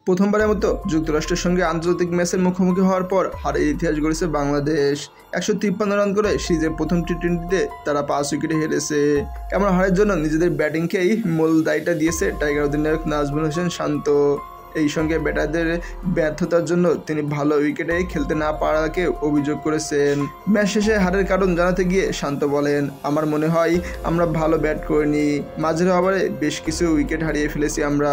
প্রথমবারের মতো যুক্তরাষ্ট্রের সঙ্গে আন্তর্জাতিক ম্যাচের মুখোমুখি হওয়ার পর হারের ইতিহাস গড়েছে বাংলাদেশ। 153 রান করে সিরিজের প্রথম টি-20তে তারা 5 উইকেটে হেরেছে। এমন হারের জন্য নিজেদের ব্যাটিংকেই মূল দায়টা দিয়েছে টাইগার অধিনায়ক নাজমুল হোসেন শান্ত। এই সঙ্গে ব্যাটারদের ব্যর্থতার জন্য তিনি ভালো উইকেটে খেলতে না পারাকে অভিযোগ করেছেন। ম্যাচ শেষে হারের কারণ জানাতে গিয়ে শান্ত বলেন, আমার মনে হয় আমরা ভালো ব্যাট করিনি, মাঝের ওভারে বেশ কিছু উইকেট হারিয়ে ফেলেছি আমরা।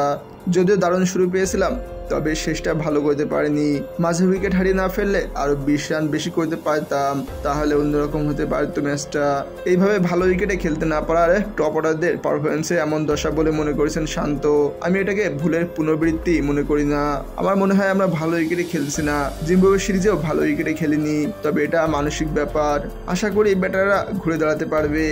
যদিও দারুণ শুরু পেয়েছিলাম, তবে শেষটা ভালো করতে পারিনি। মাঝে উইকেট হারিয়ে না ফেললে আরো 20 রান বেশি করতে পারতাম, তাহলে অন্যরকম হতে পারত ম্যাচটা। এইভাবে ভালো উইকেটে খেলতে না পারার টপ অর্ডারদের পারফরমেন্সে এমন দশা বলে মনে করেছেন শান্ত। আমি এটাকে ভুলের পুনরাবৃত্তি মনে করি না। আমার মনে হয় আমরা ভালো উইকেটে খেলছি না। জিম্বাবুয়ে সিরিজেও ভালো উইকেটে খেলিনি, তবে এটা মানসিক ব্যাপার। আশা করি ব্যাটাররা ঘুরে দাঁড়াতে পারবে।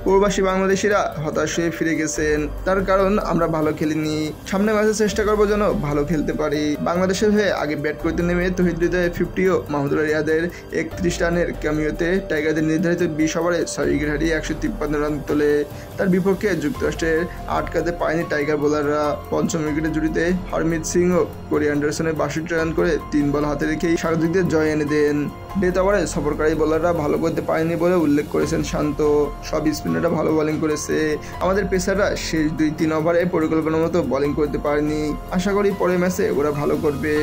প্রবাসী বাংলাদেশিরা হতাশ হয়ে ফিরে গেছেন, তার কারণ আমরা ভালো খেলিনি। সামনে ম্যাচে চেষ্টা করবো যেন ভালো খেলতে পারি। বাংলাদেশের হয়ে আগে ব্যাট করতে নেমে তৌহিদ হৃদয়ের 50 ও মাহমুদুল্লাহ রিয়াদের 31 রানের ক্যামিওতে টাইগারদের নির্ধারিত 20 ওভারে 6 উইকেট হারিয়ে 153 রান তোলে। তার বিপক্ষে যুক্তরাষ্ট্রের আটকাতে পায়নি টাইগার বোলাররা। পঞ্চম উইকেটের জুটিতে হরমিত সিং ও কোরি অ্যান্ডারসনের 62 রান করে 3 বল হাতে রেখেই স্বাগতিকদের জয় এনে দেন। ডেথ ওভারে সফরকারী বোলাররা ভালো করতে পারেনি বলে উল্লেখ করেছেন শান্ত। সব স্পিনাররা ভালো বোলিং করেছে, আমাদের পেসাররা শেষ 2-3 ওভারে পরিকল্পনা মতো বোলিং করতে পারেনি। আশা করি পরের ম্যাচে ওরা ভালো করবে।